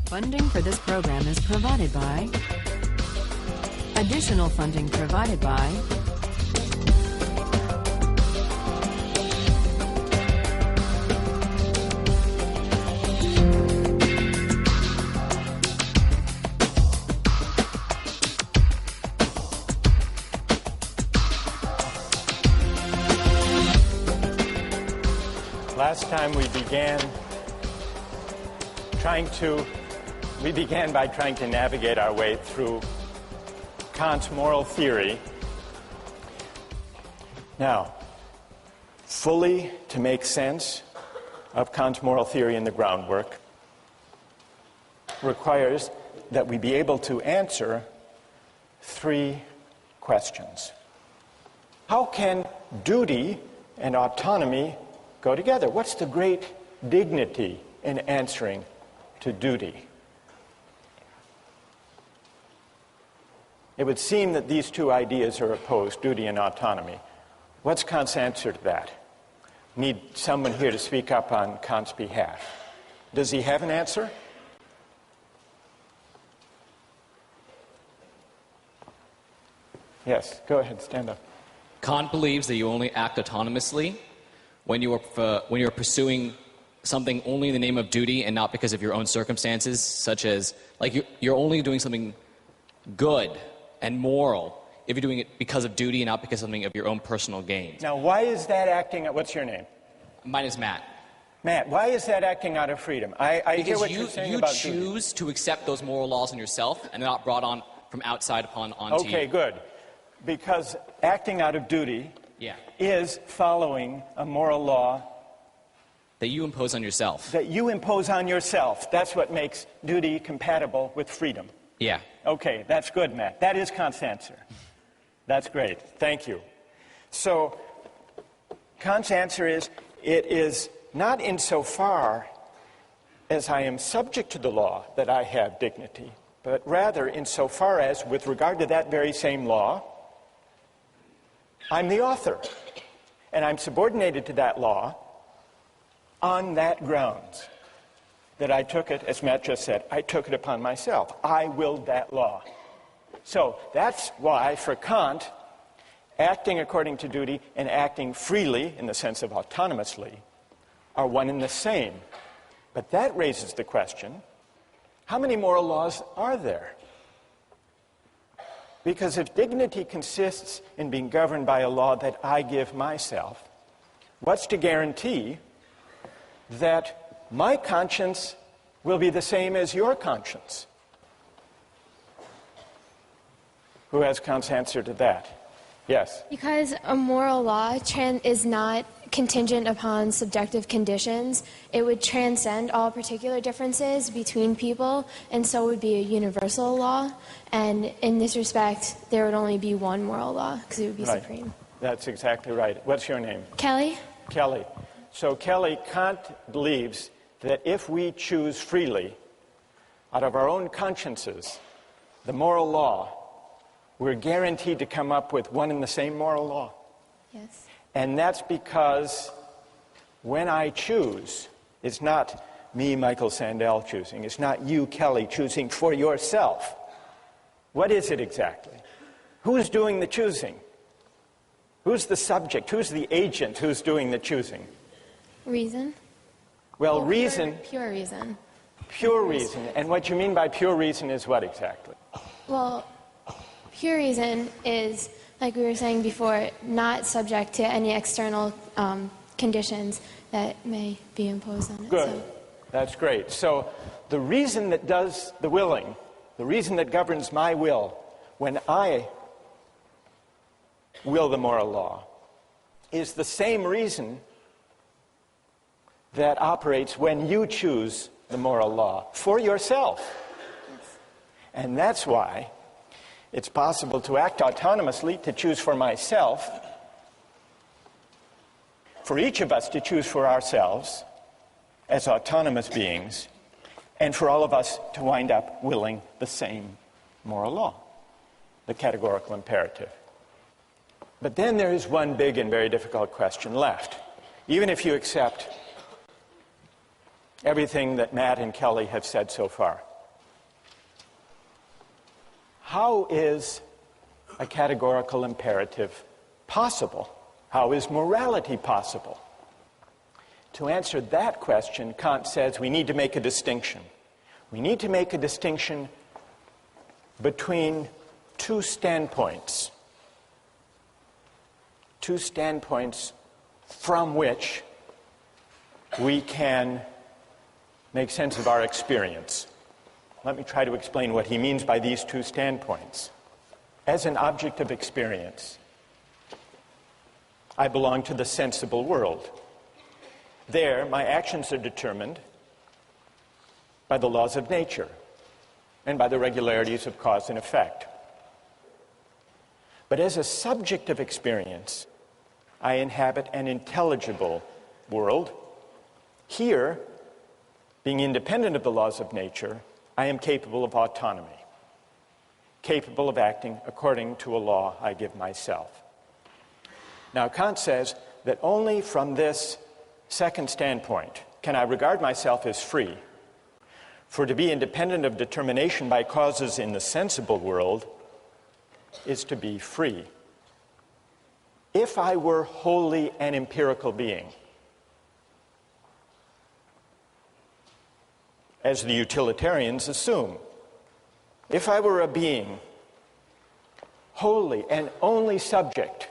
Funding for this program is provided by. Additional funding provided by. Last time we began by trying to navigate our way through Kant's moral theory. Now, fully to make sense of Kant's moral theory in the groundwork requires that we be able to answer three questions. How can duty and autonomy go together? What's the great dignity in answering to duty? It would seem that these two ideas are opposed, duty and autonomy. What's Kant's answer to that? Need someone here to speak up on Kant's behalf. Does he have an answer? Yes, go ahead, stand up. Kant believes that you only act autonomously when you are pursuing something only in the name of duty and not because of your own circumstances, such as, like, you're only doing something good and moral if you're doing it because of duty and not because of something of your own personal gain. Now, why is that acting, what's your name? Mine is Matt. Matt, why is that acting out of freedom? I hear what you're saying about duty. You choose to accept those moral laws on yourself and they're not brought on from outside onto you. Okay, good. Because acting out of duty is following a moral law that you impose on yourself. That you impose on yourself. That's what makes duty compatible with freedom. Yeah. Okay, that's good, Matt. That is Kant's answer. That's great. Thank you. So, Kant's answer is, it is not insofar as I am subject to the law that I have dignity, but rather insofar as, with regard to that very same law, I'm the author. And I'm subordinated to that law on that grounds that I took it, as Matt just said, I took it upon myself. I willed that law. So that's why, for Kant, acting according to duty and acting freely, in the sense of autonomously, are one and the same. But that raises the question, how many moral laws are there? Because if dignity consists in being governed by a law that I give myself, what's to guarantee that my conscience will be the same as your conscience? Who has Kant's answer to that? Yes? Because a moral law is not contingent upon subjective conditions. It would transcend all particular differences between people, and so would be a universal law. And in this respect, there would only be one moral law, because it would be supreme. That's exactly right. What's your name? Kelly. Kelly. So, Kelly, Kant believes that if we choose freely, out of our own consciences, the moral law, we're guaranteed to come up with one and the same moral law. Yes. And that's because when I choose, it's not me, Michael Sandel, choosing. It's not you, Kelly, choosing for yourself. What is it exactly? Who's doing the choosing? Who's the subject? Who's the agent who's doing the choosing? Reason. Well, reason. Pure reason. Pure reason. And what you mean by pure reason is what exactly? Well, pure reason is, like we were saying before, not subject to any external conditions that may be imposed on it. Good. So. That's great. So the reason that does the willing, the reason that governs my will when I will the moral law, is the same reason that operates when you choose the moral law for yourself. Yes. And that's why it's possible to act autonomously, to choose for myself, for each of us to choose for ourselves as autonomous beings, and for all of us to wind up willing the same moral law, the categorical imperative. But then there is one big and very difficult question left. Even if you accept everything that Matt and Kelly have said so far, how is a categorical imperative possible? How is morality possible? To answer that question, Kant says we need to make a distinction. We need to make a distinction between two standpoints. Two standpoints from which we can make sense of our experience. Let me try to explain what he means by these two standpoints. As an object of experience, I belong to the sensible world. There, my actions are determined by the laws of nature and by the regularities of cause and effect. But as a subject of experience, I inhabit an intelligible world. Here, being independent of the laws of nature, I am capable of autonomy, capable of acting according to a law I give myself. Now, Kant says that only from this second standpoint can I regard myself as free. For to be independent of determination by causes in the sensible world is to be free. If I were wholly an empirical being, as the utilitarians assume, if I were a being wholly and only subject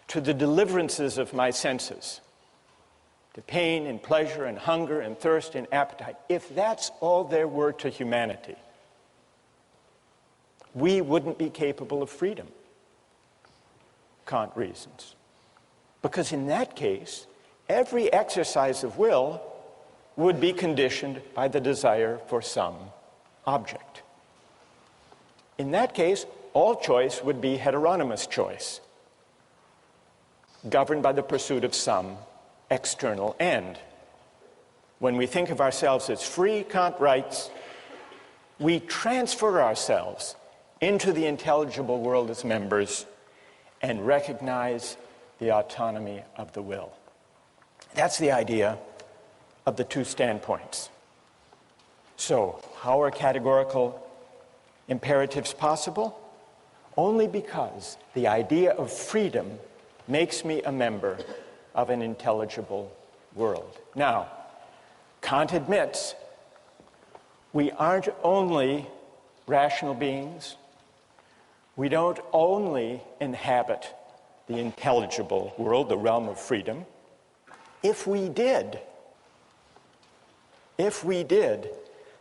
to the deliverances of my senses, to pain and pleasure and hunger and thirst and appetite, if that's all there were to humanity, we wouldn't be capable of freedom, Kant reasons. Because in that case, every exercise of will would be conditioned by the desire for some object. In that case, all choice would be heteronymous choice, governed by the pursuit of some external end. When we think of ourselves as free, Kant writes, we transfer ourselves into the intelligible world as members and recognize the autonomy of the will. That's the idea of the two standpoints. So, how are categorical imperatives possible? Only because the idea of freedom makes me a member of an intelligible world. Now, Kant admits we aren't only rational beings. We don't only inhabit the intelligible world, the realm of freedom. If we did,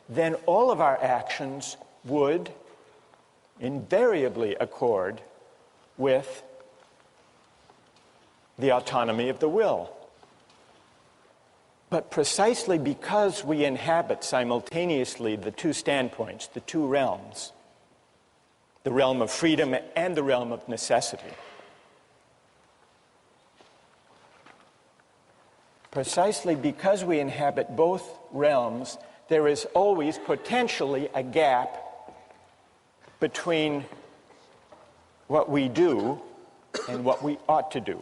then all of our actions would invariably accord with the autonomy of the will. But precisely because we inhabit simultaneously the two standpoints, the two realms, the realm of freedom and the realm of necessity, precisely because we inhabit both realms, there is always potentially a gap between what we do and what we ought to do,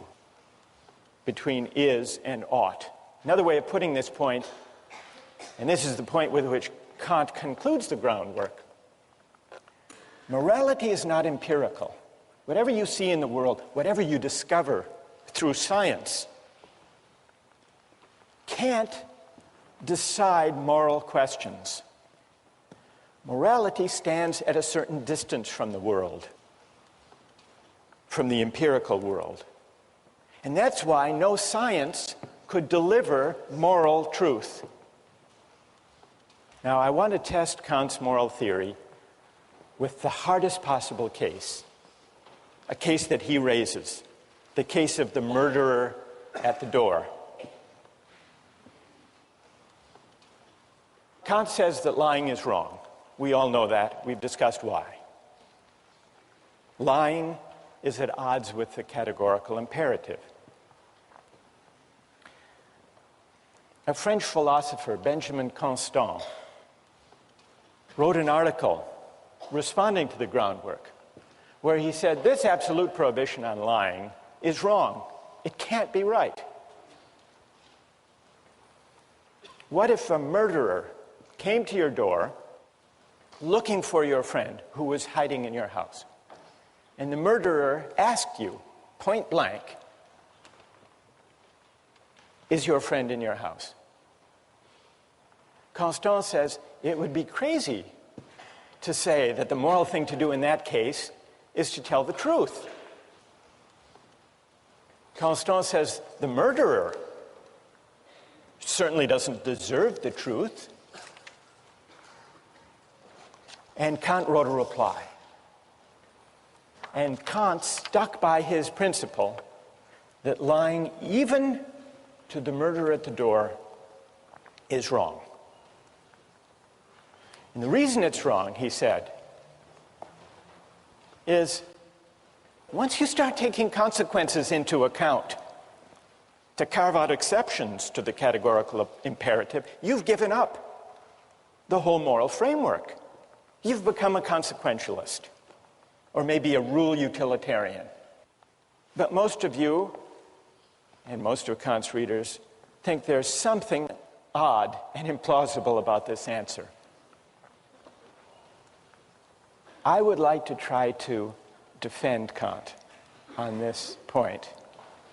between is and ought. Another way of putting this point, and this is the point with which Kant concludes the groundwork, morality is not empirical. Whatever you see in the world, whatever you discover through science, can't decide moral questions. Morality stands at a certain distance from the world, from the empirical world. And that's why no science could deliver moral truth. Now, I want to test Kant's moral theory with the hardest possible case, a case that he raises, the case of the murderer at the door. Kant says that lying is wrong. We all know that. We've discussed why. Lying is at odds with the categorical imperative. A French philosopher, Benjamin Constant, wrote an article responding to the groundwork where he said this absolute prohibition on lying is wrong. It can't be right. What if a murderer came to your door looking for your friend who was hiding in your house. And the murderer asked you, point blank, is your friend in your house? Constant says it would be crazy to say that the moral thing to do in that case is to tell the truth. Constant says the murderer certainly doesn't deserve the truth. And Kant wrote a reply. And Kant stuck by his principle that lying even to the murderer at the door is wrong. And the reason it's wrong, he said, is once you start taking consequences into account to carve out exceptions to the categorical imperative, you've given up the whole moral framework. You've become a consequentialist, or maybe a rule utilitarian. But most of you, and most of Kant's readers, think there's something odd and implausible about this answer. I would like to try to defend Kant on this point,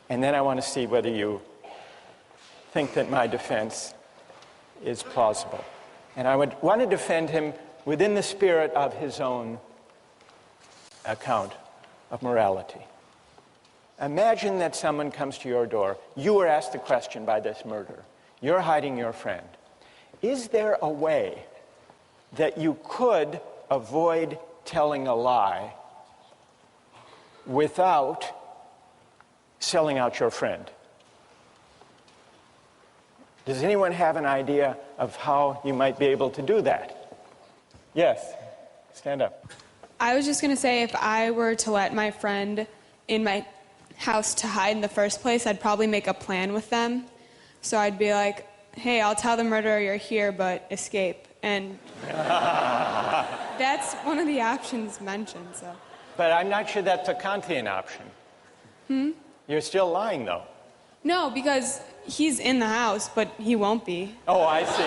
and then I want to see whether you think that my defense is plausible. And I would want to defend him within the spirit of his own account of morality. Imagine that someone comes to your door. You were asked the question by this murderer. You're hiding your friend. Is there a way that you could avoid telling a lie without selling out your friend? Does anyone have an idea of how you might be able to do that? Yes, stand up. I was just going to say, if I were to let my friend in my house to hide in the first place, I'd probably make a plan with them. So I'd be like, hey, I'll tell the murderer you're here, but escape. And that's one of the options mentioned. So. But I'm not sure that's a Kantian option. You're still lying, though. No, because he's in the house, but he won't be. Oh, I see.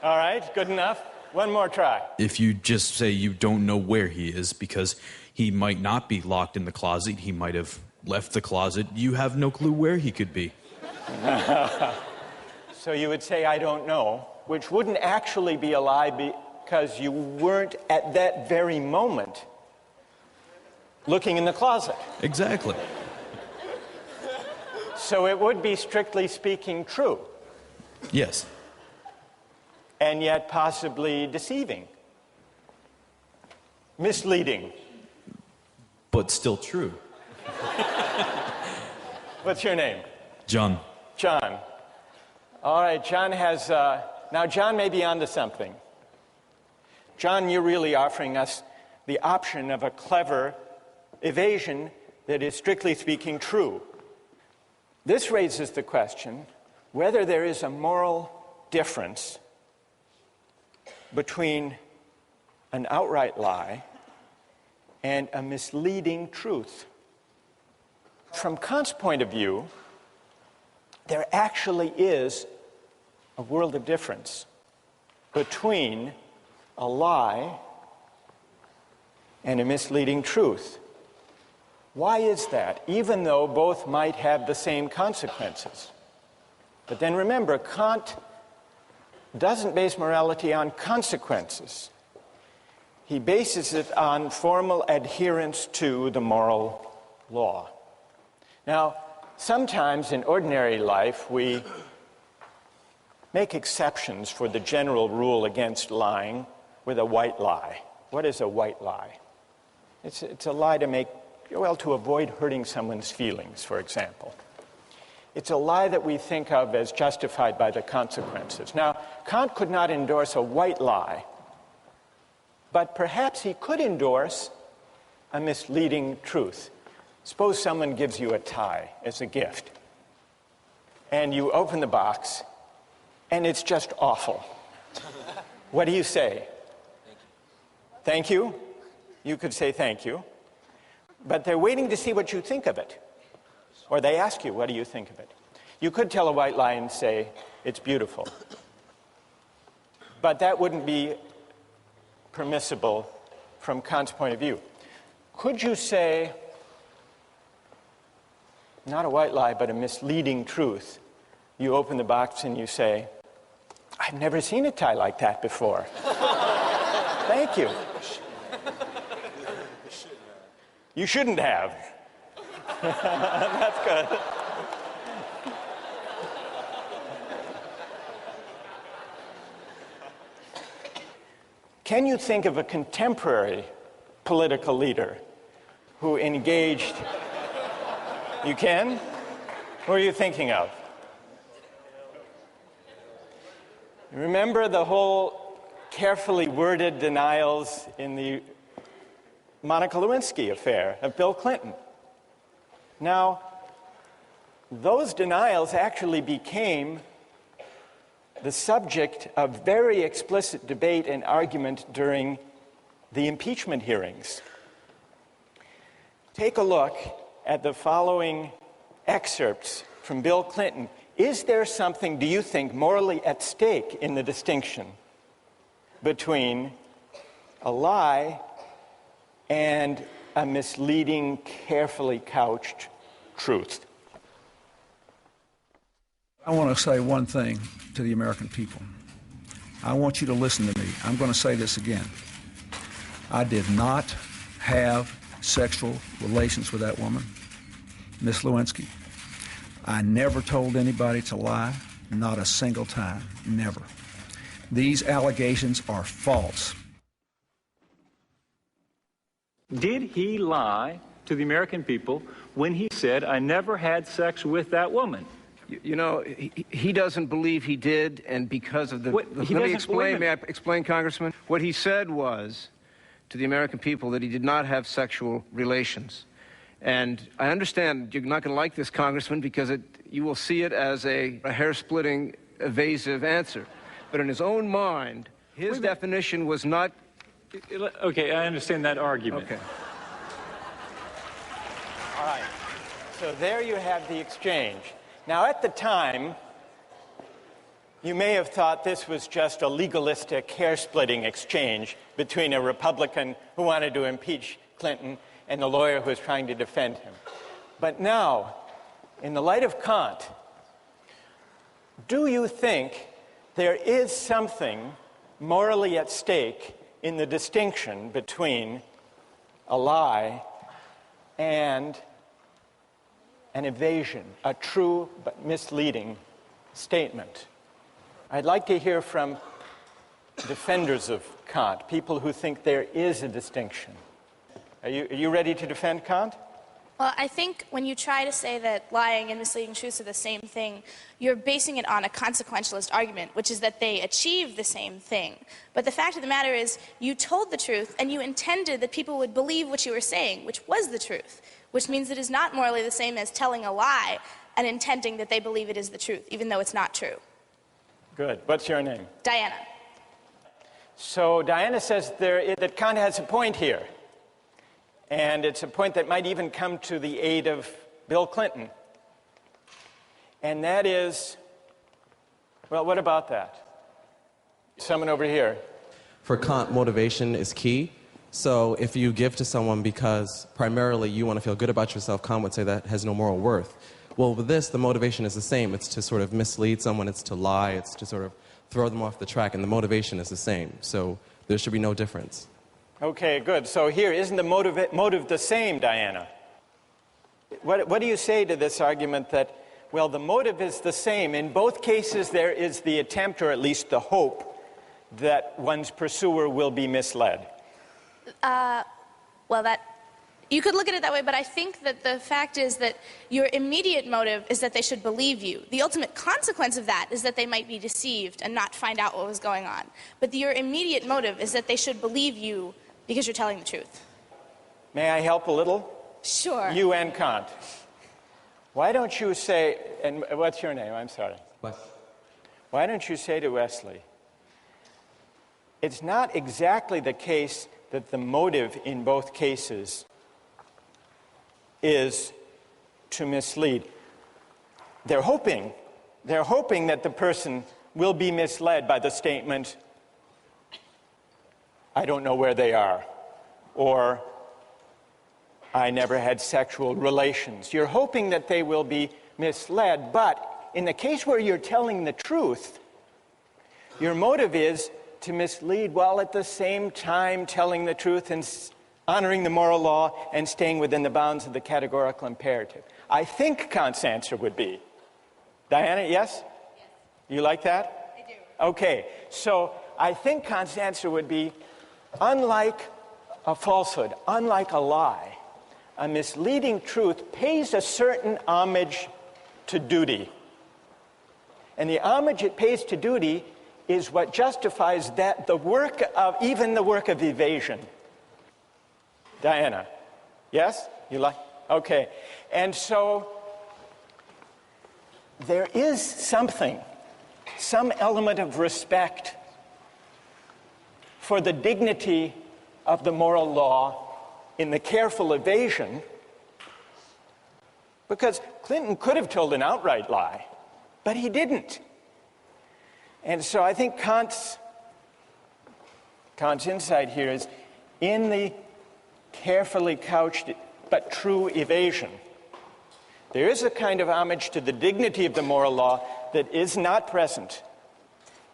All right, good enough. One more try. If you just say you don't know where he is because he might not be locked in the closet, he might have left the closet, you have no clue where he could be. So you would say, I don't know, which wouldn't actually be a lie because you weren't at that very moment looking in the closet. Exactly. So it would be, strictly speaking, true. Yes. And yet possibly deceiving, misleading. But still true. What's your name? John. John. All right, John has, now John may be onto something. John, you're really offering us the option of a clever evasion that is, strictly speaking, true. This raises the question whether there is a moral difference between an outright lie and a misleading truth. From Kant's point of view, there actually is a world of difference between a lie and a misleading truth. Why is that? Even though both might have the same consequences. But then remember, Kant doesn't base morality on consequences. He bases it on formal adherence to the moral law. Now, sometimes in ordinary life, we make exceptions for the general rule against lying with a white lie. What is a white lie? It's a lie to avoid hurting someone's feelings, for example. It's a lie that we think of as justified by the consequences. Now, Kant could not endorse a white lie, but perhaps he could endorse a misleading truth. Suppose someone gives you a tie as a gift, and you open the box, and it's just awful. What do you say? Thank you? You could say thank you, but they're waiting to see what you think of it. Or they ask you, what do you think of it? You could tell a white lie and say, it's beautiful. but that wouldn't be permissible from Kant's point of view. Could you say, not a white lie, but a misleading truth? You open the box and you say, I've never seen a tie like that before. Thank you. You shouldn't have. That's good. Can you think of a contemporary political leader who engaged? You can? Who are you thinking of? Remember the whole carefully worded denials in the Monica Lewinsky affair of Bill Clinton. Now, those denials actually became the subject of very explicit debate and argument during the impeachment hearings. Take a look at the following excerpts from Bill Clinton. Is there something, do you think, morally at stake in the distinction between a lie and a misleading, carefully couched truth? I want to say one thing to the American people. I want you to listen to me. I'm going to say this again. I did not have sexual relations with that woman, Miss Lewinsky. I never told anybody to lie, not a single time, never. These allegations are false. Did he lie to the American people when he said, I never had sex with that woman? You know, he doesn't believe he did, and because of the... May I explain, Congressman? What he said was to the American people that he did not have sexual relations. And I understand you're not going to like this, Congressman, because you will see it as a hair-splitting, evasive answer. But in his own mind, his definition was not... Okay, I understand that argument. Okay. All right. So there you have the exchange. Now, at the time, you may have thought this was just a legalistic, hair-splitting exchange between a Republican who wanted to impeach Clinton and the lawyer who was trying to defend him. But now, in the light of Kant, do you think there is something morally at stake in the distinction between a lie and an evasion, a true but misleading statement? I'd like to hear from defenders of Kant, people who think there is a distinction. Are you ready to defend Kant? Well, I think when you try to say that lying and misleading truths are the same thing, you're basing it on a consequentialist argument, which is that they achieve the same thing. But the fact of the matter is, you told the truth, and you intended that people would believe what you were saying, which was the truth, which means it is not morally the same as telling a lie and intending that they believe it is the truth, even though it's not true. Good. What's your name? Diana. So Diana says that Kant has a point here. And it's a point that might even come to the aid of Bill Clinton. And that is, well, what about that? Someone over here. For Kant, motivation is key. So if you give to someone because primarily you want to feel good about yourself, Kant would say that has no moral worth. Well, with this, the motivation is the same. It's to sort of mislead someone, it's to lie, it's to sort of throw them off the track, and the motivation is the same. So there should be no difference. Okay, good. So here, isn't the motive the same, Diana? What do you say to this argument that, well, the motive is the same? In both cases, there is the attempt, or at least the hope, that one's pursuer will be misled. You could look at it that way, but I think that the fact is that your immediate motive is that they should believe you. The ultimate consequence of that is that they might be deceived and not find out what was going on. But your immediate motive is that they should believe you because you're telling the truth. May I help a little? Sure. You and Kant. Why don't you say, and what's your name? I'm sorry. Wes. Why don't you say to Wesley, it's not exactly the case that the motive in both cases is to mislead. They're hoping that the person will be misled by the statement, I don't know where they are, or I never had sexual relations. You're hoping that they will be misled, but in the case where you're telling the truth, your motive is to mislead while at the same time telling the truth and honoring the moral law and staying within the bounds of the categorical imperative. I think Kant's answer would be, Diana, yes? Yes. You like that? I do. Okay, so I think Kant's answer would be, unlike a falsehood, unlike a lie, a misleading truth pays a certain homage to duty. And the homage it pays to duty is what justifies that even the work of evasion. Diana, yes? You like? Okay. And so there is some element of respect for the dignity of the moral law in the careful evasion, because Clinton could have told an outright lie, but he didn't. And so I think Kant's insight here is in the carefully couched but true evasion. There is a kind of homage to the dignity of the moral law that is not present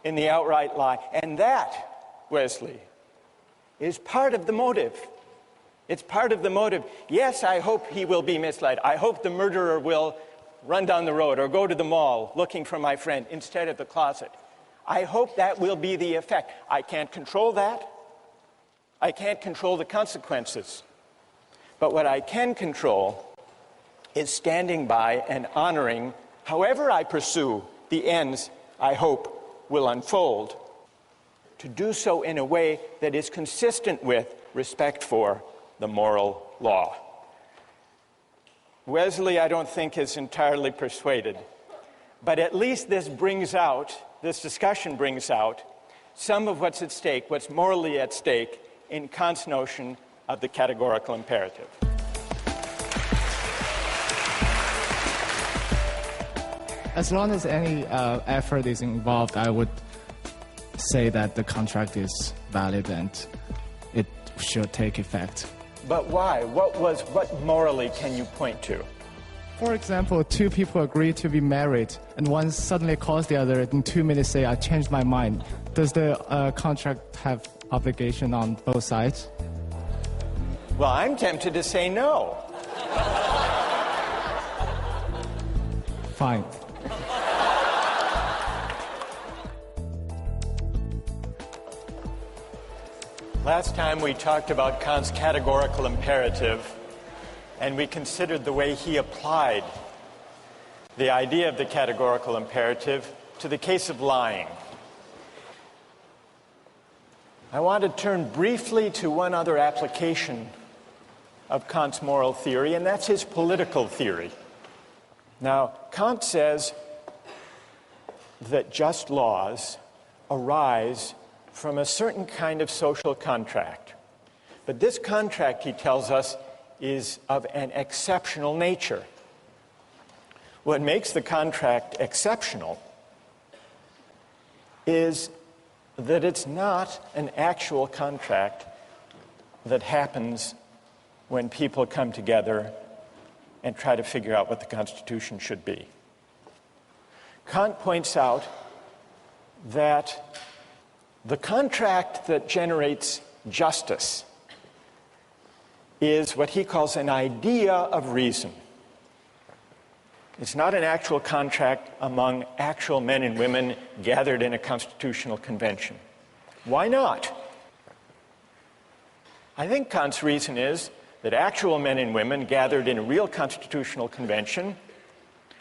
in the outright lie. And that, Wesley, is part of the motive. It's part of the motive. Yes, I hope he will be misled. I hope the murderer will run down the road or go to the mall looking for my friend instead of the closet. I hope that will be the effect. I can't control that. I can't control the consequences. But what I can control is standing by and honoring, however I pursue the ends I hope will unfold, to do so in a way that is consistent with respect for the moral law. Wesley, I don't think, is entirely persuaded, but at least this discussion brings out some of what's at stake, what's morally at stake in Kant's notion of the categorical imperative. As long as any effort is involved, I would say that the contract is valid and it should take effect. But why? What morally can you point to? For example, two people agree to be married, and one suddenly calls the other in 2 minutes say, I changed my mind. Does the contract have obligation on both sides? Well, I'm tempted to say no. Fine. Last time we talked about Kant's categorical imperative, and we considered the way he applied the idea of the categorical imperative to the case of lying. I want to turn briefly to one other application of Kant's moral theory, and that's his political theory. Now, Kant says that just laws arise from a certain kind of social contract. But this contract, he tells us, is of an exceptional nature. What makes the contract exceptional is that it's not an actual contract that happens when people come together and try to figure out what the Constitution should be. Kant points out that the contract that generates justice is what he calls an idea of reason. It's not an actual contract among actual men and women gathered in a constitutional convention. Why not? I think Kant's reason is that actual men and women gathered in a real constitutional convention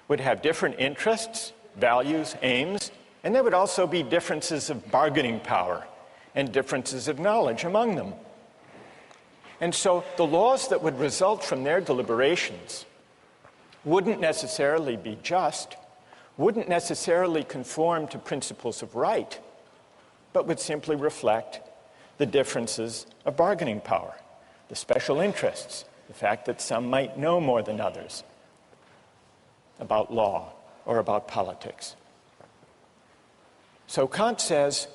would have different interests, values, aims, and there would also be differences of bargaining power and differences of knowledge among them. And so the laws that would result from their deliberations wouldn't necessarily be just, wouldn't necessarily conform to principles of right, but would simply reflect the differences of bargaining power, the special interests, the fact that some might know more than others about law or about politics. So Kant says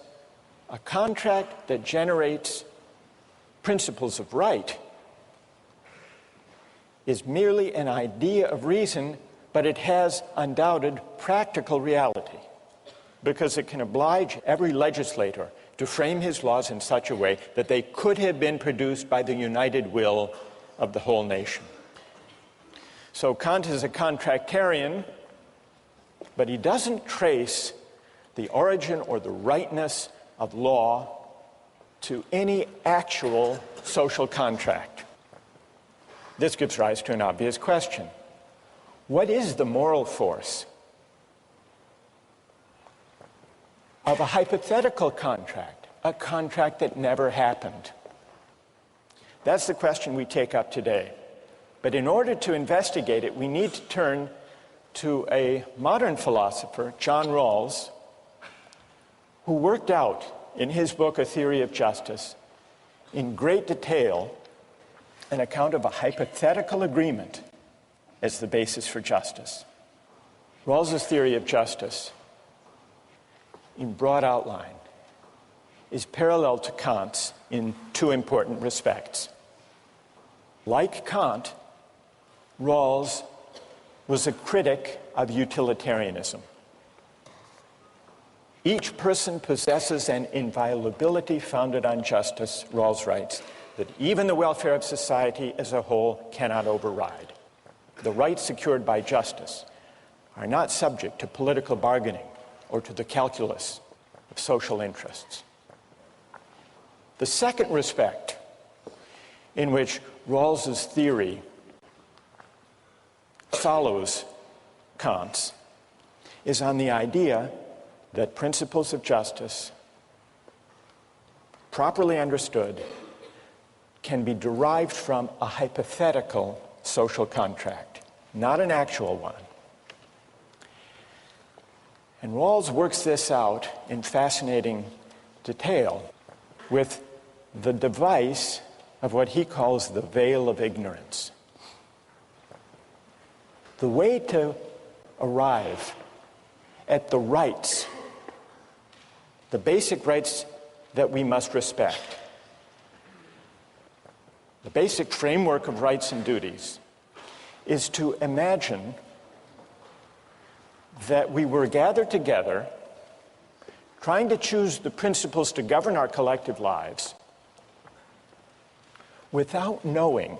a contract that generates principles of right is merely an idea of reason, but it has undoubted practical reality, because it can oblige every legislator to frame his laws in such a way that they could have been produced by the united will of the whole nation. So Kant is a contractarian, but he doesn't trace the origin or the rightness of law to any actual social contract. This gives rise to an obvious question. What is the moral force of a hypothetical contract, a contract that never happened? That's the question we take up today. But in order to investigate it, we need to turn to a modern philosopher, John Rawls, who worked out in his book, A Theory of Justice, in great detail, an account of a hypothetical agreement as the basis for justice. Rawls's theory of justice, in broad outline, is parallel to Kant's in two important respects. Like Kant, Rawls was a critic of utilitarianism. Each person possesses an inviolability founded on justice, Rawls writes, that even the welfare of society as a whole cannot override. The rights secured by justice are not subject to political bargaining or to the calculus of social interests. The second respect in which Rawls's theory follows Kant's is on the idea that principles of justice, properly understood, can be derived from a hypothetical social contract, not an actual one. And Rawls works this out in fascinating detail with the device of what he calls the veil of ignorance. The way to arrive at the rights, the basic rights that we must respect, the basic framework of rights and duties, is to imagine that we were gathered together trying to choose the principles to govern our collective lives without knowing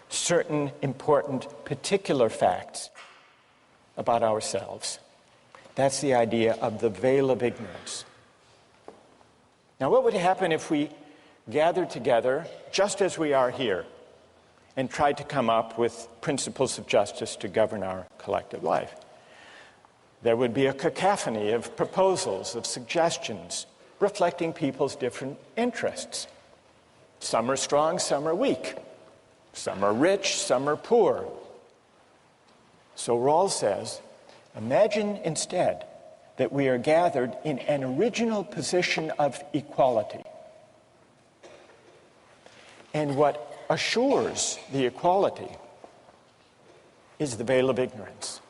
certain important particular facts about ourselves. That's the idea of the veil of ignorance. Now, what would happen if we gathered together, just as we are here, and tried to come up with principles of justice to govern our collective life? There would be a cacophony of proposals, of suggestions, reflecting people's different interests. Some are strong, some are weak. Some are rich, some are poor. So Rawls says, imagine instead that we are gathered in an original position of equality. And what assures the equality is the veil of ignorance.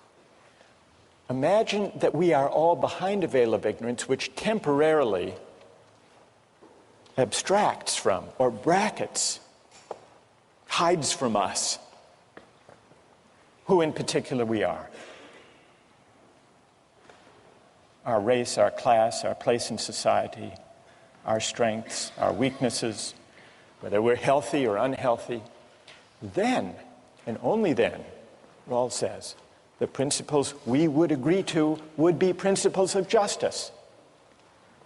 Imagine that we are all behind a veil of ignorance which temporarily abstracts from or brackets, hides from us who in particular we are. Our race, our class, our place in society, our strengths, our weaknesses, whether we're healthy or unhealthy. Then, and only then, Rawls says, the principles we would agree to would be principles of justice.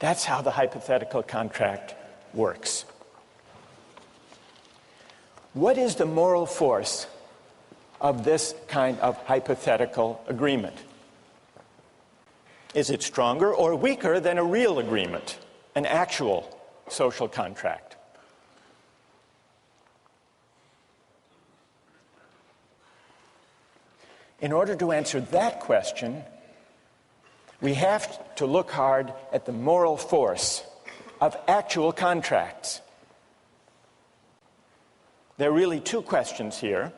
That's how the hypothetical contract works. What is the moral force of this kind of hypothetical agreement? Is it stronger or weaker than a real agreement, an actual social contract? In order to answer that question, we have to look hard at the moral force of actual contracts. There are really two questions here.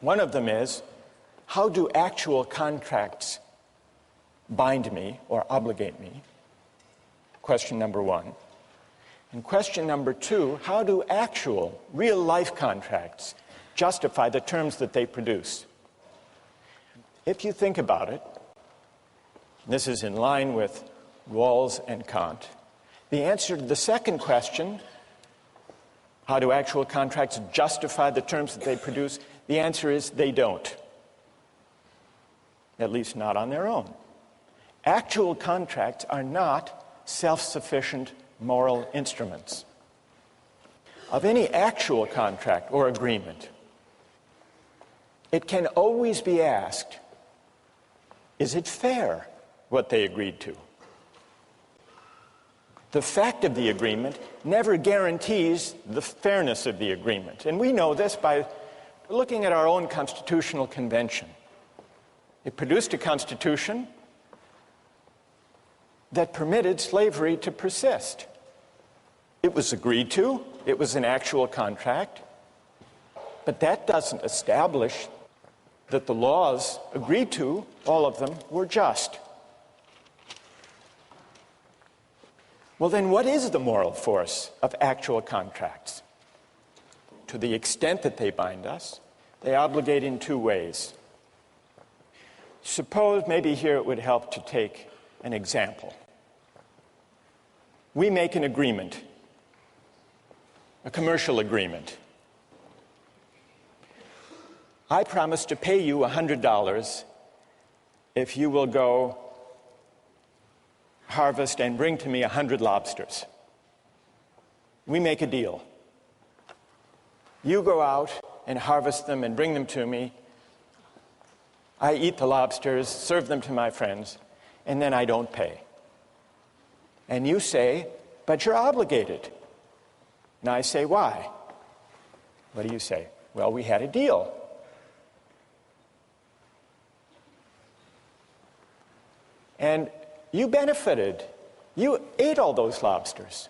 One of them is, how do actual contracts bind me or obligate me? Question number one. And question number 2, how do actual, real-life contracts justify the terms that they produce? If you think about it, this is in line with Rawls and Kant, the answer to the second question, how do actual contracts justify the terms that they produce, the answer is they don't. At least not on their own. Actual contracts are not self-sufficient moral instruments. Of any actual contract or agreement, it can always be asked, is it fair what they agreed to? The fact of the agreement never guarantees the fairness of the agreement. And we know this by looking at our own constitutional convention. It produced a constitution that permitted slavery to persist. It was agreed to, it was an actual contract, but that doesn't establish that the laws agreed to, all of them, were just. Well, then what is the moral force of actual contracts? To the extent that they bind us, they obligate in 2 ways. Suppose maybe here it would help to take an example. We make an agreement, a commercial agreement. I promise to pay you $100 if you will go harvest and bring to me 100 lobsters. We make a deal. You go out and harvest them and bring them to me. I eat the lobsters, serve them to my friends, and then I don't pay. And you say, but you're obligated. And I say, why? What do you say? Well, we had a deal. And you benefited. You ate all those lobsters.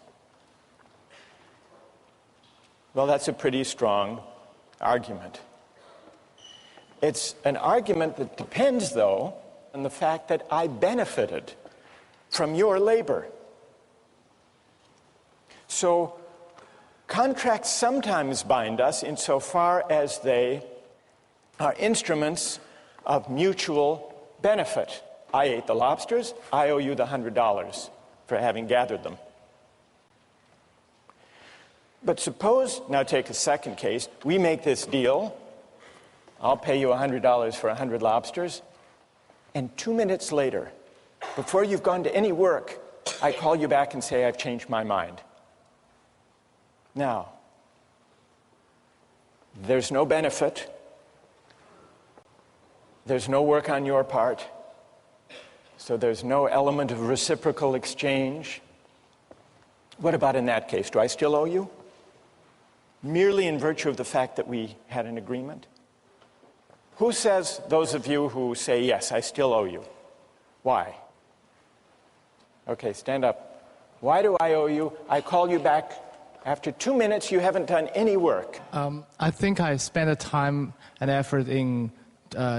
Well, that's a pretty strong argument. It's an argument that depends, though, on the fact that I benefited from your labor. So, contracts sometimes bind us insofar as they are instruments of mutual benefit. I ate the lobsters, I owe you the $100 for having gathered them. But suppose, now take a second case, we make this deal, I'll pay you $100 for 100 lobsters, and 2 minutes later, before you've gone to any work, I call you back and say, I've changed my mind. Now, there's no benefit, there's no work on your part, so there's no element of reciprocal exchange. What about in that case? Do I still owe you? Merely in virtue of the fact that we had an agreement? Who says, those of you who say, yes, I still owe you? Why? Okay, stand up. Why do I owe you? I call you back. After 2 minutes, you haven't done any work. I think I spent the time and effort in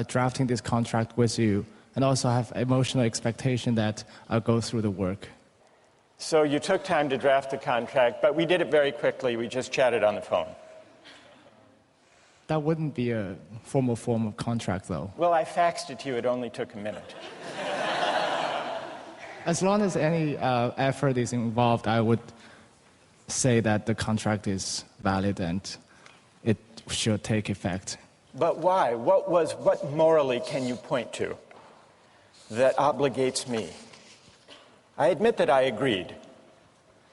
drafting this contract with you, and also have emotional expectation that I'll go through the work. So you took time to draft the contract, but we did it very quickly. We just chatted on the phone. That wouldn't be a formal form of contract, though. Well, I faxed it to you. It only took a minute. As long as any effort is involved, I would say that the contract is valid and it should take effect. But why? What morally can you point to that obligates me? I admit that I agreed,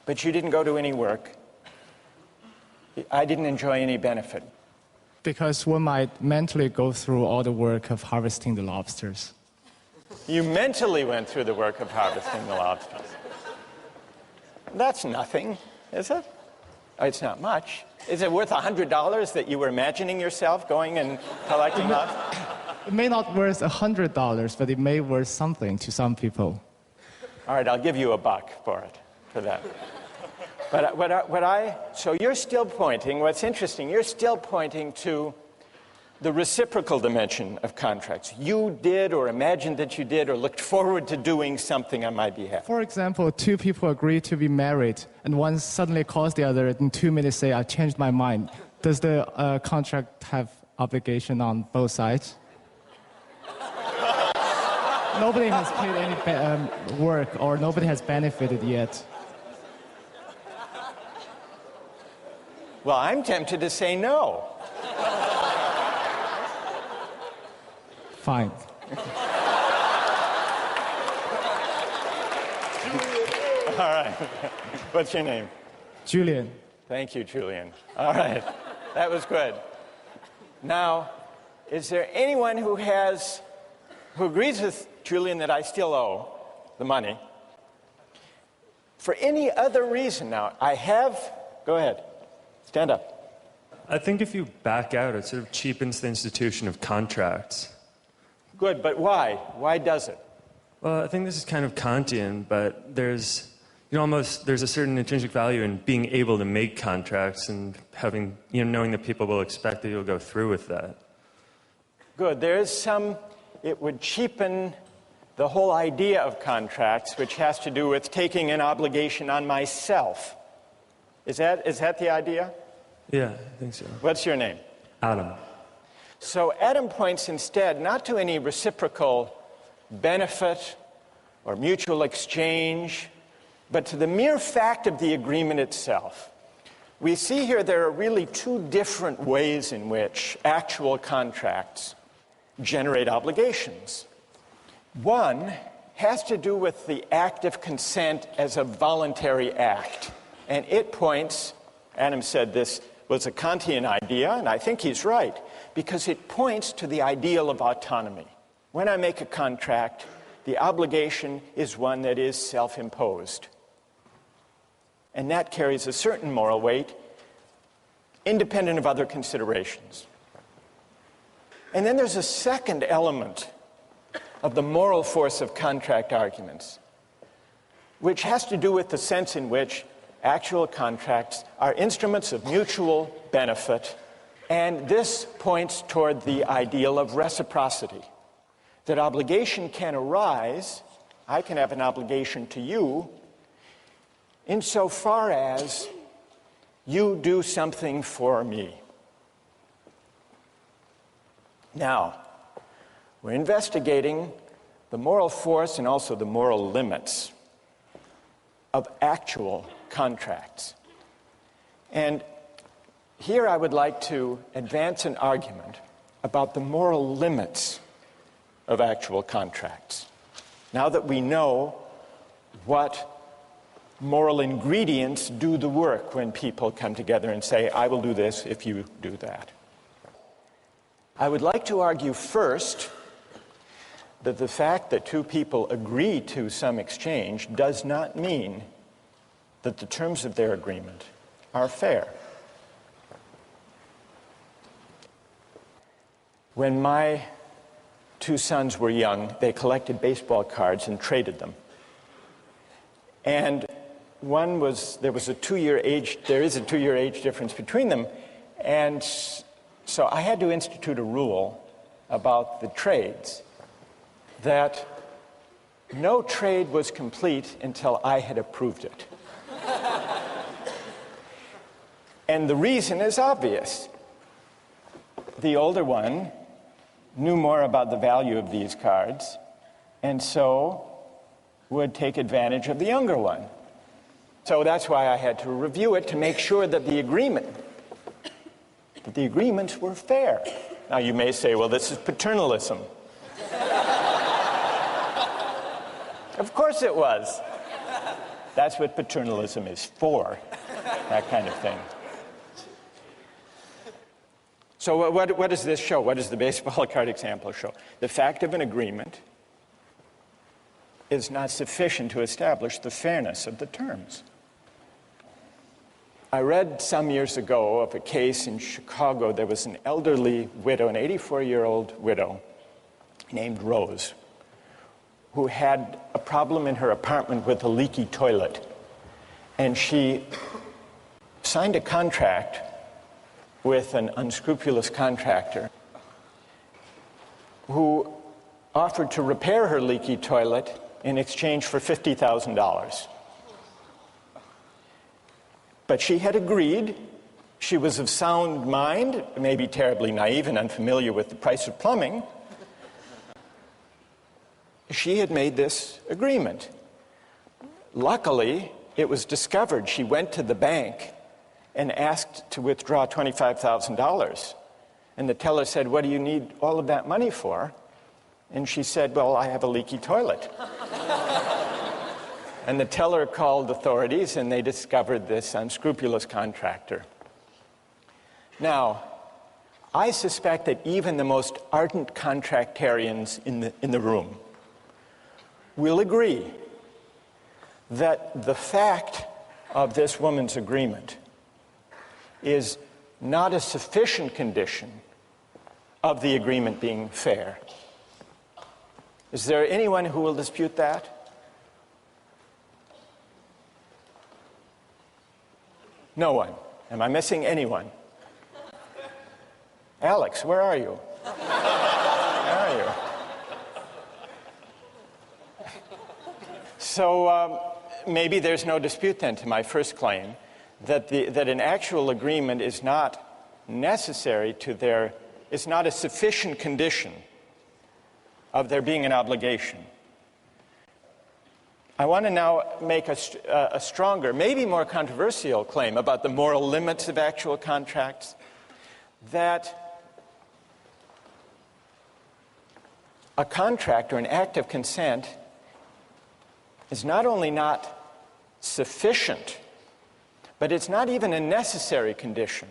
but you didn't go to any work. I didn't enjoy any benefit. Because one might mentally go through all the work of harvesting the lobsters. You mentally went through the work of harvesting the lobsters. That's nothing, is it? It's not much. Is it worth $100 that you were imagining yourself going and collecting lobsters? It may not worth $100, but it may worth something to some people. All right, I'll give you $1 for that. But so you're still pointing, what's interesting, you're still pointing to the reciprocal dimension of contracts. You did or imagined that you did or looked forward to doing something on my behalf. For example, two people agree to be married, and one suddenly calls the other in 2 minutes say, I changed my mind. Does the contract have obligation on both sides? Nobody has paid any work, or nobody has benefited yet. Well, I'm tempted to say no. Fine. All right. What's your name? Julian. Thank you, Julian. All right. That was good. Now, is there anyone who agrees with Julian that I still owe the money? For any other reason now, go ahead. Stand up. I think if you back out, it sort of cheapens the institution of contracts. Good, but why? Why does it? Well, I think this is kind of Kantian, but there's a certain intrinsic value in being able to make contracts and having, knowing that people will expect that you'll go through with that. Good. It would cheapen the whole idea of contracts, which has to do with taking an obligation on myself. Is that the idea? Yeah, I think so. What's your name? Adam. So Adam points instead not to any reciprocal benefit or mutual exchange, but to the mere fact of the agreement itself. We see here there are really two different ways in which actual contracts generate obligations. One has to do with the act of consent as a voluntary act. And it points, Adam said this was a Kantian idea, and I think he's right, because it points to the ideal of autonomy. When I make a contract, the obligation is one that is self-imposed. And that carries a certain moral weight, independent of other considerations. And then there's a second element of the moral force of contract arguments, which has to do with the sense in which actual contracts are instruments of mutual benefit, and this points toward the ideal of reciprocity. That obligation can arise, I can have an obligation to you, insofar as you do something for me. Now, we're investigating the moral force and also the moral limits of actual contracts. And here I would like to advance an argument about the moral limits of actual contracts. Now that we know what moral ingredients do the work when people come together and say, I will do this if you do that. I would like to argue first that the fact that two people agree to some exchange does not mean that the terms of their agreement are fair. When my two sons were young, they collected baseball cards and traded them. And there is a 2-year age difference between them. And so I had to institute a rule about the trades that no trade was complete until I had approved it. And the reason is obvious. The older one knew more about the value of these cards, and so would take advantage of the younger one. So that's why I had to review it to make sure that the agreements were fair. Now you may say, well, this is paternalism. Of course it was. That's what paternalism is for, that kind of thing. So what does this show? What does the baseball card example show? The fact of an agreement is not sufficient to establish the fairness of the terms. I read some years ago of a case in Chicago. There was an elderly widow, an 84-year-old widow named Rose, who had a problem in her apartment with a leaky toilet. And she signed a contract with an unscrupulous contractor who offered to repair her leaky toilet in exchange for $50,000. But she had agreed. She was of sound mind, maybe terribly naive and unfamiliar with the price of plumbing. She had made this agreement. Luckily, it was discovered. She went to the bank and asked to withdraw $25,000. And the teller said, "What do you need all of that money for?" And she said, "Well, I have a leaky toilet." And the teller called authorities, and they discovered this unscrupulous contractor. Now, I suspect that even the most ardent contractarians in the room will agree that the fact of this woman's agreement is not a sufficient condition of the agreement being fair. Is there anyone who will dispute that? No one. Am I missing anyone? Alex, where are you? Where are you? So maybe there's no dispute then to my first claim that an actual agreement is not necessary to is not a sufficient condition of there being an obligation. I want to now make a stronger, maybe more controversial claim about the moral limits of actual contracts, that a contract or an act of consent is not only not sufficient, but it's not even a necessary condition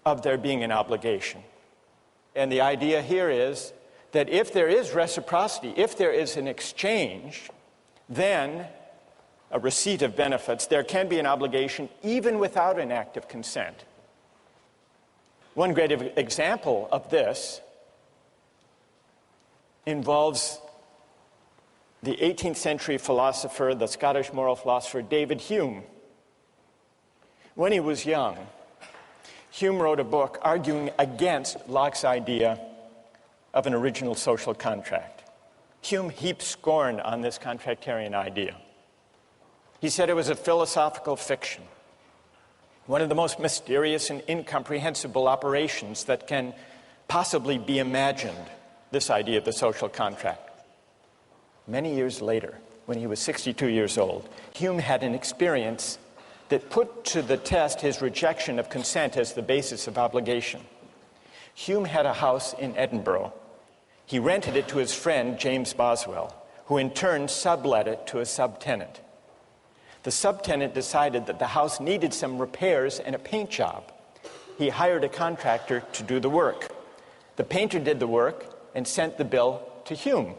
of there being an obligation. And the idea here is that if there is reciprocity, if there is an exchange, then a receipt of benefits, there can be an obligation even without an act of consent. One great example of this involves the 18th century philosopher, the Scottish moral philosopher David Hume. When he was young, Hume wrote a book arguing against Locke's idea of an original social contract. Hume heaped scorn on this contractarian idea. He said it was a philosophical fiction, one of the most mysterious and incomprehensible operations that can possibly be imagined, this idea of the social contract. Many years later, when he was 62 years old, Hume had an experience that put to the test his rejection of consent as the basis of obligation. Hume had a house in Edinburgh. He rented it to his friend, James Boswell, who in turn sublet it to a subtenant. The subtenant decided that the house needed some repairs and a paint job. He hired a contractor to do the work. The painter did the work and sent the bill to Hume.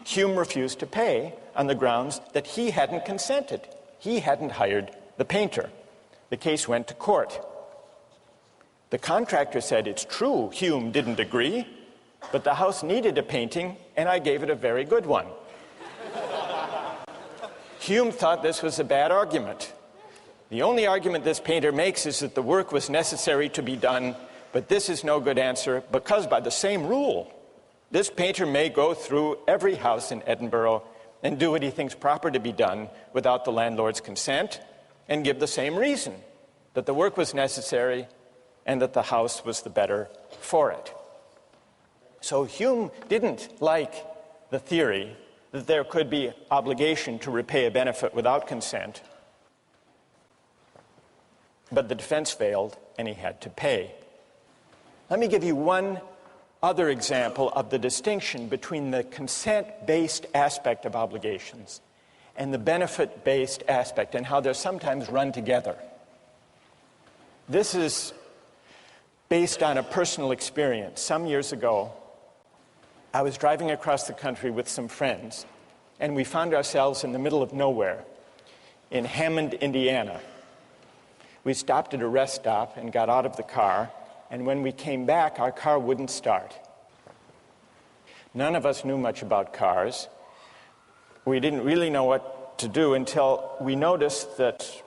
Hume refused to pay on the grounds that he hadn't consented. He hadn't hired the painter. The case went to court. The contractor said, "It's true, Hume didn't agree, but the house needed a painting, and I gave it a very good one." Hume thought this was a bad argument. The only argument this painter makes is that the work was necessary to be done, but this is no good answer because by the same rule, this painter may go through every house in Edinburgh and do what he thinks proper to be done without the landlord's consent and give the same reason, that the work was necessary and that the house was the better for it. So Hume didn't like the theory that there could be obligation to repay a benefit without consent, but the defense failed and he had to pay. Let me give you one other example of the distinction between the consent-based aspect of obligations and the benefit-based aspect and how they're sometimes run together. This is based on a personal experience. Some years ago, I was driving across the country with some friends, and we found ourselves in the middle of nowhere in Hammond, Indiana. We stopped at a rest stop and got out of the car, and when we came back, our car wouldn't start. None of us knew much about cars. We didn't really know what to do until we noticed that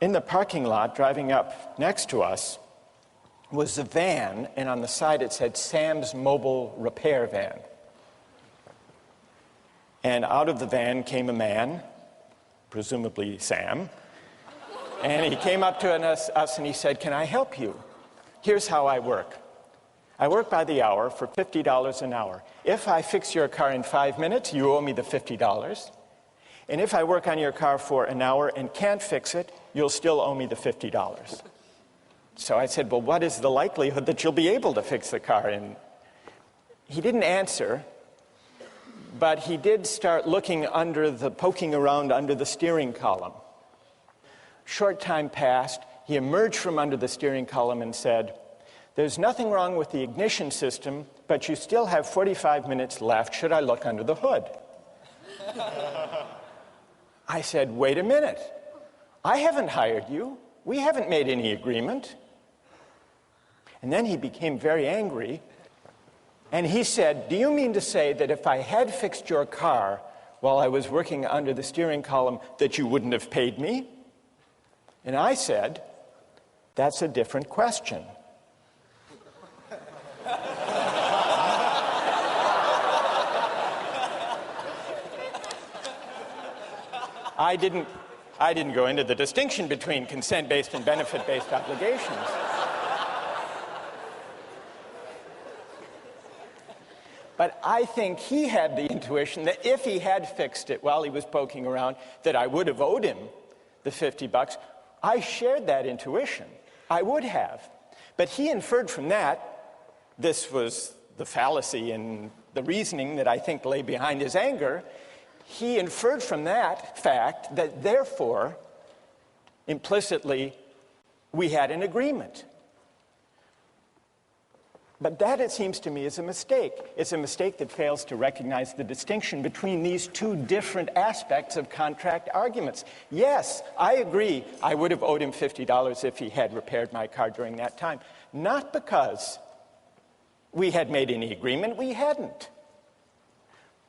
in the parking lot, driving up next to us, was a van, and on the side it said Sam's Mobile Repair Van. And out of the van came a man, presumably Sam, and he came up to us and he said, "Can I help you? Here's how I work. I work by the hour for $50 an hour. If I fix your car in 5 minutes, you owe me the $50. And if I work on your car for an hour and can't fix it, you'll still owe me the $50. So I said, "Well, what is the likelihood that you'll be able to fix the car?" And he didn't answer, but he did start poking around under the steering column. Short time passed. He emerged from under the steering column and said, "There's nothing wrong with the ignition system, but you still have 45 minutes left. Should I look under the hood?" I said, "Wait a minute. I haven't hired you. We haven't made any agreement." And then he became very angry, and he said, "Do you mean to say that if I had fixed your car while I was working under the steering column, that you wouldn't have paid me?" And I said, "That's a different question." I didn't go into the distinction between consent-based and benefit-based obligations. But I think he had the intuition that if he had fixed it while he was poking around, that I would have owed him the $50. I shared that intuition. I would have. But he inferred from that, this was the fallacy in the reasoning that I think lay behind his anger, he inferred from that fact that therefore, implicitly, we had an agreement. But that, it seems to me, is a mistake. It's a mistake that fails to recognize the distinction between these two different aspects of contract arguments. Yes, I agree, I would have owed him $50 if he had repaired my car during that time. Not because we had made any agreement, we hadn't.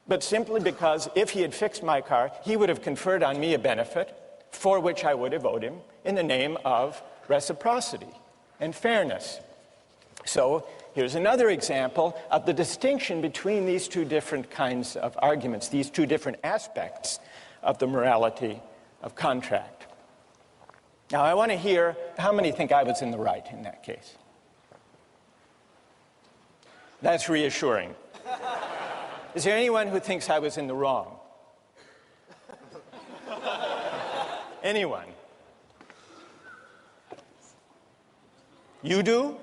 But simply because if he had fixed my car, he would have conferred on me a benefit for which I would have owed him in the name of reciprocity and fairness. So here's another example of the distinction between these two different kinds of arguments, these two different aspects of the morality of contract. Now, I want to hear how many think I was in the right in that case. That's reassuring. Is there anyone who thinks I was in the wrong? Anyone? You do?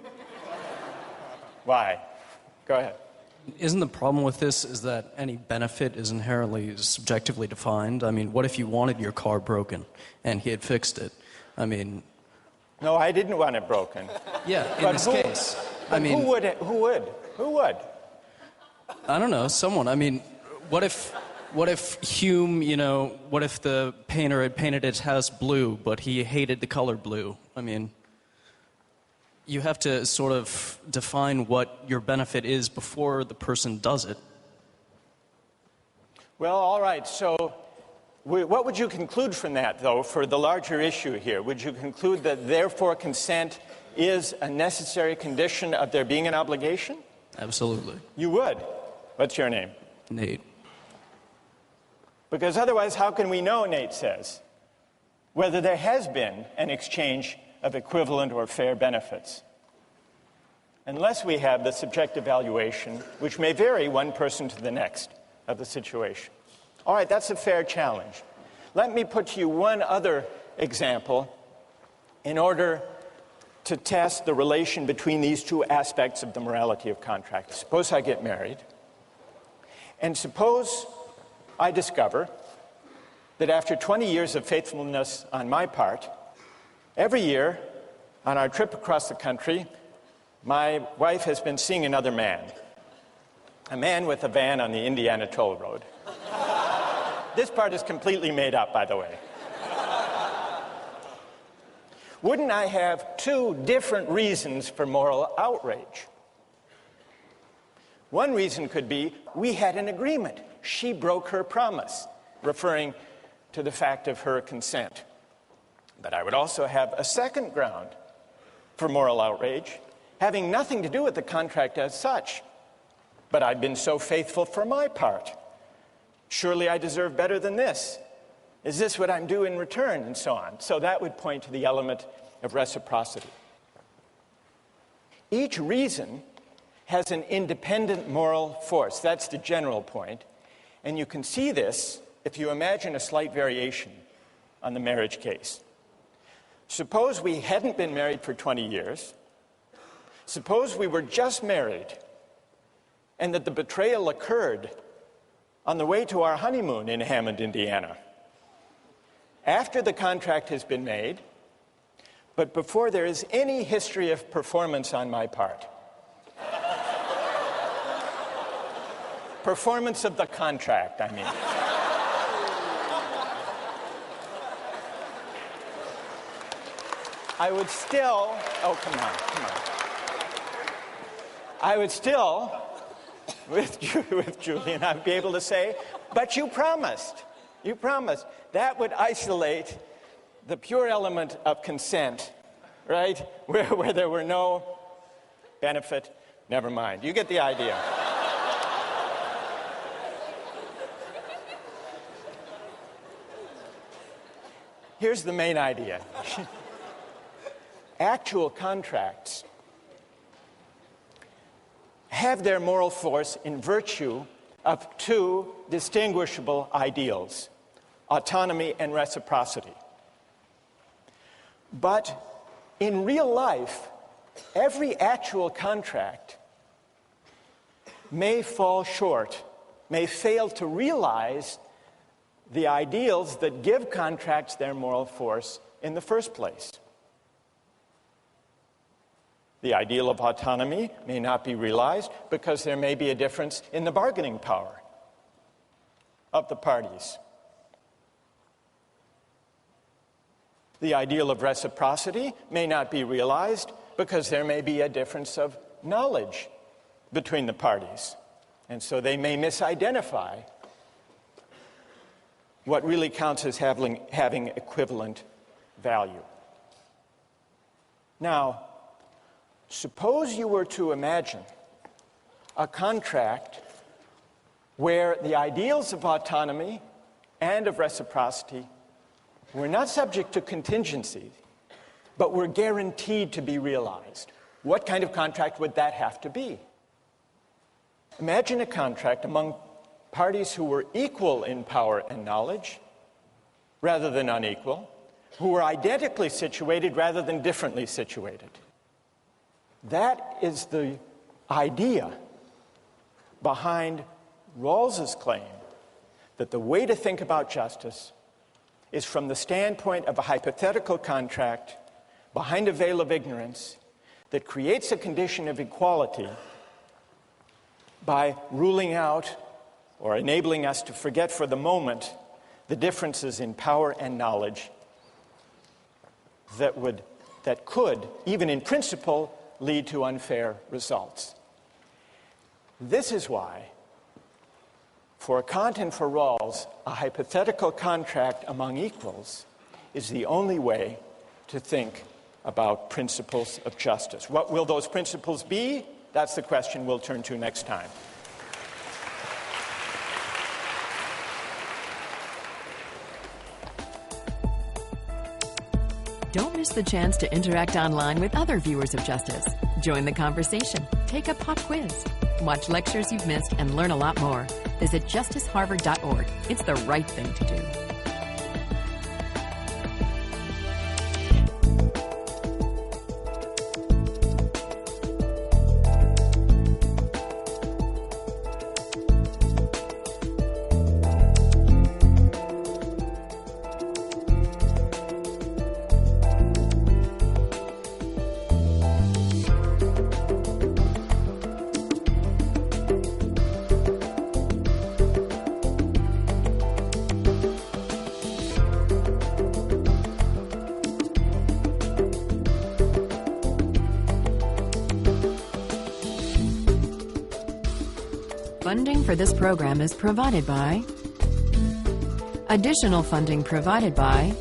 Why? Go ahead. Isn't the problem with this is that any benefit is inherently subjectively defined? I mean, what if you wanted your car broken and he had fixed it? I mean... No, I didn't want it broken. Yeah, in this case. I mean... Who would? I don't know, someone. I mean, what if Hume, what if the painter had painted his house blue, but he hated the color blue? I mean... You have to sort of define what your benefit is before the person does it. Well, all right. So what would you conclude from that, though, for the larger issue here? Would you conclude that, therefore, consent is a necessary condition of there being an obligation? Absolutely. You would? What's your name? Nate. Because otherwise, how can we know, Nate says, whether there has been an exchange of equivalent or fair benefits, unless we have the subjective evaluation, which may vary one person to the next of the situation. All right, that's a fair challenge. Let me put to you one other example in order to test the relation between these two aspects of the morality of contract. Suppose I get married, and suppose I discover that after 20 years of faithfulness on my part, every year, on our trip across the country, my wife has been seeing another man. A man with a van on the Indiana Toll Road. This part is completely made up, by the way. Wouldn't I have two different reasons for moral outrage? One reason could be, we had an agreement. She broke her promise, referring to the fact of her consent. But I would also have a second ground for moral outrage, having nothing to do with the contract as such. But I've been so faithful for my part. Surely I deserve better than this. Is this what I'm due in return? And so on. So that would point to the element of reciprocity. Each reason has an independent moral force. That's the general point. And you can see this if you imagine a slight variation on the marriage case. Suppose we hadn't been married for 20 years. Suppose we were just married and that the betrayal occurred on the way to our honeymoon in Hammond, Indiana. After the contract has been made, but before there is any history of performance on my part. Performance of the contract, I mean. I would still, oh, come on. I would still, with Julian, I'd be able to say, but you promised. You promised. That would isolate the pure element of consent, right? Where there were no benefit, never mind. You get the idea. Here's the main idea. Actual contracts have their moral force in virtue of two distinguishable ideals, autonomy and reciprocity. But in real life, every actual contract may fall short, may fail to realize the ideals that give contracts their moral force in the first place. The ideal of autonomy may not be realized because there may be a difference in the bargaining power of the parties. The ideal of reciprocity may not be realized because there may be a difference of knowledge between the parties. And so they may misidentify what really counts as having equivalent value. Now, suppose you were to imagine a contract where the ideals of autonomy and of reciprocity were not subject to contingency, but were guaranteed to be realized. What kind of contract would that have to be? Imagine a contract among parties who were equal in power and knowledge rather than unequal, who were identically situated rather than differently situated. That is the idea behind Rawls's claim that the way to think about justice is from the standpoint of a hypothetical contract behind a veil of ignorance that creates a condition of equality by ruling out or enabling us to forget for the moment the differences in power and knowledge that could, even in principle, lead to unfair results. This is why, for Kant and for Rawls, a hypothetical contract among equals is the only way to think about principles of justice. What will those principles be? That's the question we'll turn to next time. Don't miss the chance to interact online with other viewers of Justice. Join the conversation. Take a pop quiz. Watch lectures you've missed and learn a lot more. Visit justiceharvard.org. It's the right thing to do. Funding for this program is provided by... Additional funding provided by